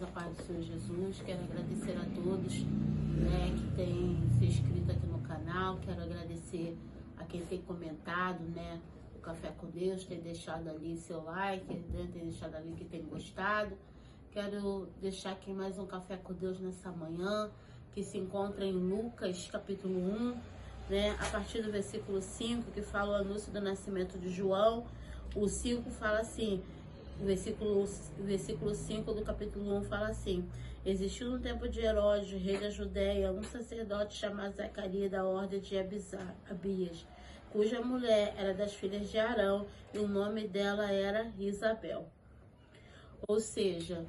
a paz do Senhor Jesus. Quero agradecer a todos, que têm se inscrito aqui no canal. Quero agradecer a quem tem comentado, o Café com Deus, tem deixado ali seu like, tem deixado ali que tem gostado. Quero deixar aqui mais um Café com Deus nessa manhã, que se encontra em Lucas, capítulo 1, a partir do versículo 5, que fala o anúncio do nascimento de João. O 5 fala assim, o versículo 5 do capítulo 1 fala assim: existiu no tempo de Herodes, rei da Judéia, um sacerdote chamado Zacarias, da ordem de Abias, cuja mulher era das filhas de Arão, e o nome dela era Isabel. Ou seja,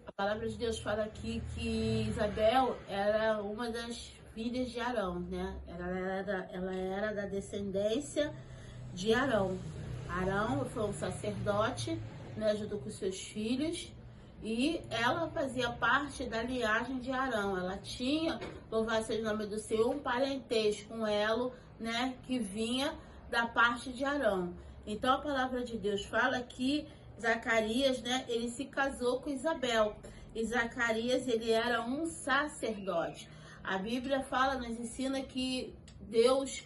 a palavra de Deus fala aqui que Isabel era uma das filhas de Arão, Ela era da descendência de Arão. Arão foi um sacerdote, junto com seus filhos, e ela fazia parte da linhagem de Arão. Ela tinha, louvado seja o nome do Senhor, um parentesco, um elo, que vinha da parte de Arão. Então a palavra de Deus fala que Zacarias, ele se casou com Isabel. E Zacarias, ele era um sacerdote. A Bíblia fala, nos ensina que Deus,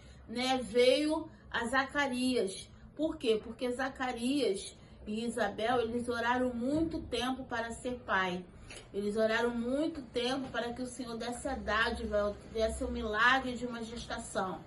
veio a Zacarias. Por quê? Porque Zacarias e Isabel, eles oraram muito tempo para ser pai. Eles oraram muito tempo para que o Senhor desse a dádiva, desse o milagre de uma gestação.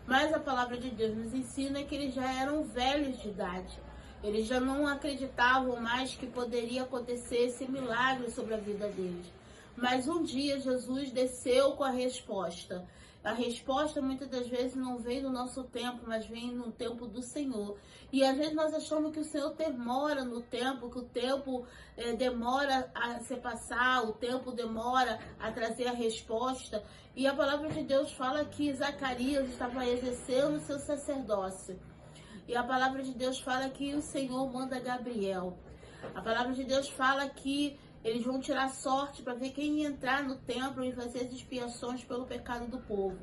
Mas a palavra de Deus nos ensina que eles já eram velhos de idade. Eles já não acreditavam mais que poderia acontecer esse milagre sobre a vida deles. Mas um dia Jesus desceu com a resposta. A resposta muitas das vezes não vem no nosso tempo, mas vem no tempo do Senhor. E às vezes nós achamos que o Senhor demora no tempo, que o tempo demora a se passar, o tempo demora a trazer a resposta. E a palavra de Deus fala que Zacarias estava exercendo o seu sacerdócio. E a palavra de Deus fala que o Senhor manda Gabriel. A palavra de Deus fala que eles vão tirar sorte para ver quem ia entrar no templo e fazer as expiações pelo pecado do povo.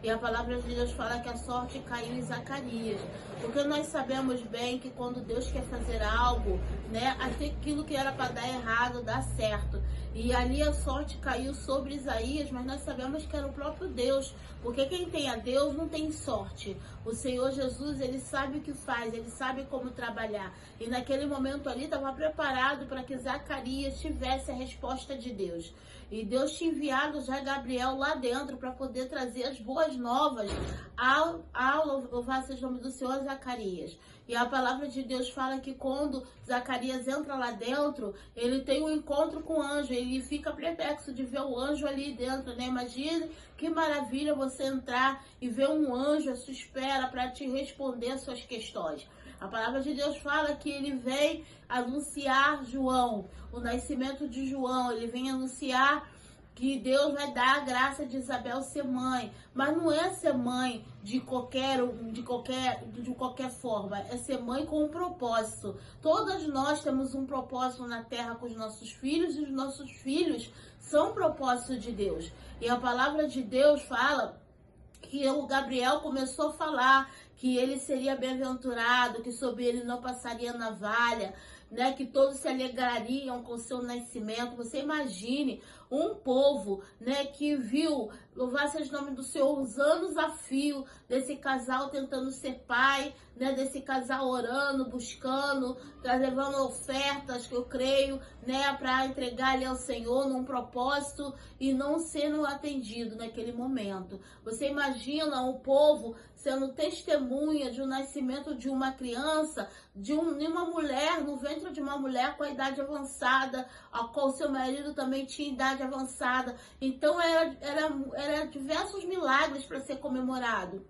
E a palavra de Deus fala que a sorte caiu em Zacarias. Porque nós sabemos bem que quando Deus quer fazer algo, aquilo que era para dar errado, dá certo. E ali a sorte caiu sobre Isaías, mas nós sabemos que era o próprio Deus. Porque quem tem a Deus não tem sorte. O Senhor Jesus, ele sabe o que faz, ele sabe como trabalhar. E naquele momento ali estava preparado para que Zacarias tivesse a resposta de Deus. E Deus tinha enviado já Gabriel lá dentro para poder trazer as boas novas ao louvado seja o nome do Senhor, Zacarias. E a palavra de Deus fala que quando Zacarias entra lá dentro, ele tem um encontro com o anjo, ele fica perplexo de ver o anjo ali dentro, Imagine que maravilha você entrar e ver um anjo à sua espera para te responder as suas questões. A palavra de Deus fala que ele vem anunciar João, o nascimento de João, ele vem anunciar que Deus vai dar a graça de Isabel ser mãe, mas não é ser mãe de qualquer forma, é ser mãe com um propósito. Todas nós temos um propósito na terra com os nossos filhos, e os nossos filhos são propósito de Deus. E a palavra de Deus fala que o Gabriel começou a falar que ele seria bem-aventurado, que sobre ele não passaria navalha, que todos se alegrariam com o seu nascimento. Você imagine um povo, que viu, louvado seja o nome do Senhor, os anos a fio desse casal tentando ser pai, desse casal orando, buscando, levando ofertas, que eu creio, para entregar ali ao Senhor num propósito e não sendo atendido naquele momento. Você imagina o povo sendo testemunha de um nascimento de uma criança, de uma mulher, no ventre de uma mulher com a idade avançada, a qual seu marido também tinha idade avançada. Então era diversos milagres para ser comemorado.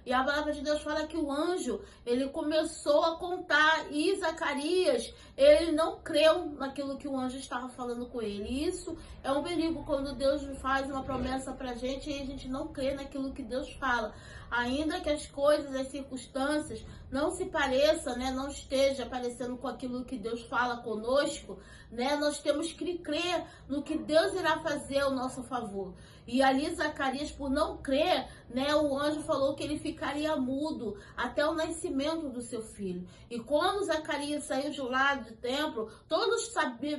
E a palavra de Deus fala que o anjo, ele começou a contar, e Zacarias, ele não creu naquilo que o anjo estava falando com ele. E isso é um perigo quando Deus faz uma promessa pra gente e a gente não crê naquilo que Deus fala. Ainda que as coisas, as circunstâncias não se pareçam, não esteja parecendo com aquilo que Deus fala conosco, nós temos que crer no que Deus irá fazer ao nosso favor. E ali Zacarias, por não crer, né, o anjo falou que ele ficaria mudo até o nascimento do seu filho. E quando Zacarias saiu de lá do templo, todos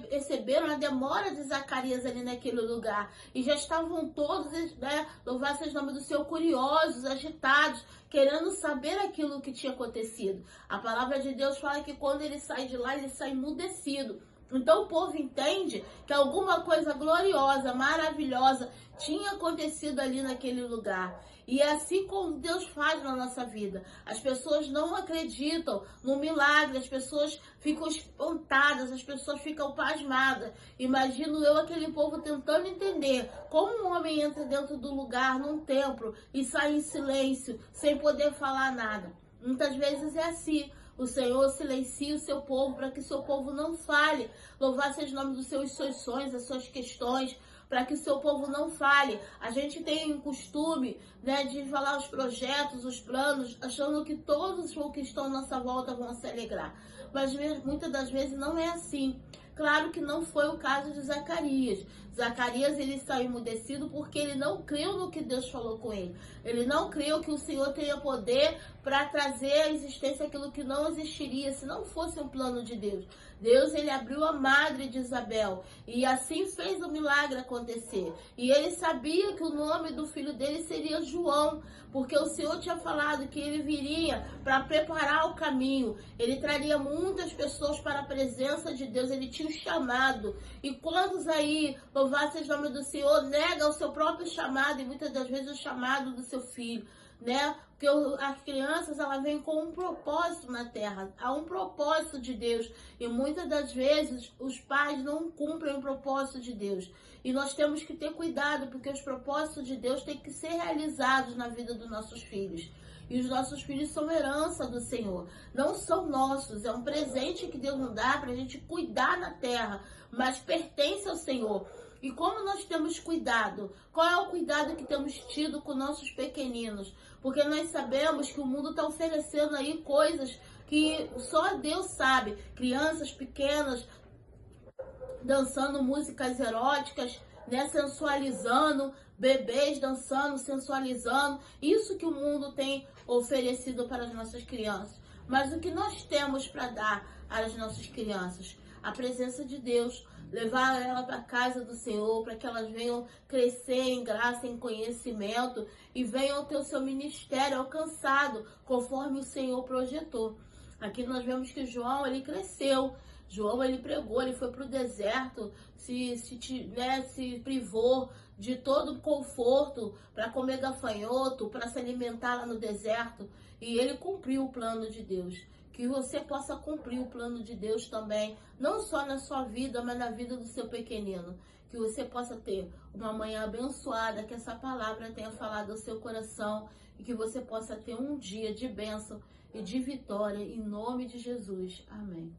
perceberam a demora de Zacarias ali naquele lugar. E já estavam todos, né, louvado seja o nome do Senhor, curiosos, agitados, querendo saber aquilo que tinha acontecido. A palavra de Deus fala que quando ele sai de lá, ele sai emudecido. Então o povo entende que alguma coisa gloriosa, maravilhosa tinha acontecido ali naquele lugar. E é assim como Deus faz na nossa vida. As pessoas não acreditam no milagre, as pessoas ficam espantadas, as pessoas ficam pasmadas. Imagino eu aquele povo tentando entender como um homem entra dentro do lugar, num templo, e sai em silêncio, sem poder falar nada. Muitas vezes é assim. O Senhor silencia o seu povo para que o seu povo não fale. Louvado seja o nome dos seus sonhos, das suas questões, para que o seu povo não fale. A gente tem o costume, né, de falar os projetos, os planos, achando que todos os que estão à nossa volta vão se alegrar. Mas muitas das vezes não é assim. Claro que não foi o caso de Zacarias. Zacarias, ele saiu emudecido porque ele não creu no que Deus falou com ele. Ele não creu que o Senhor teria poder para trazer à existência aquilo que não existiria se não fosse um plano de Deus. Deus, ele abriu a madre de Isabel e assim fez o milagre acontecer. E ele sabia que o nome do filho dele seria João, porque o Senhor tinha falado que ele viria para preparar o caminho. Ele traria muitas pessoas para a presença de Deus. Ele tinha um chamado. E quantos aí, louvado seja o nome do Senhor, nega o seu próprio chamado e muitas das vezes o chamado do seu filho, né? Porque as crianças, elas vêm com um propósito na terra, há um propósito de Deus. E muitas das vezes os pais não cumprem o propósito de Deus. E nós temos que ter cuidado, porque os propósitos de Deus têm que ser realizados na vida dos nossos filhos. E os nossos filhos são herança do Senhor, não são nossos, é um presente que Deus nos dá para a gente cuidar na terra, mas pertence ao Senhor. E como nós temos cuidado? Qual é o cuidado que temos tido com nossos pequeninos? Porque nós sabemos que o mundo está oferecendo aí coisas que só Deus sabe. Crianças pequenas dançando músicas eróticas, né, sensualizando, bebês dançando, sensualizando. Isso que o mundo tem oferecido para as nossas crianças. Mas o que nós temos para dar às nossas crianças? A presença de Deus. Levar ela para a casa do Senhor, para que elas venham crescer em graça, em conhecimento e venham ter o seu ministério alcançado, conforme o Senhor projetou. Aqui nós vemos que João, ele cresceu. João, ele pregou, ele foi para o deserto, se privou de todo o conforto para comer gafanhoto, para se alimentar lá no deserto. E ele cumpriu o plano de Deus. Que você possa cumprir o plano de Deus também, não só na sua vida, mas na vida do seu pequenino. Que você possa ter uma manhã abençoada, que essa palavra tenha falado ao seu coração e que você possa ter um dia de bênção e de vitória, em nome de Jesus. Amém.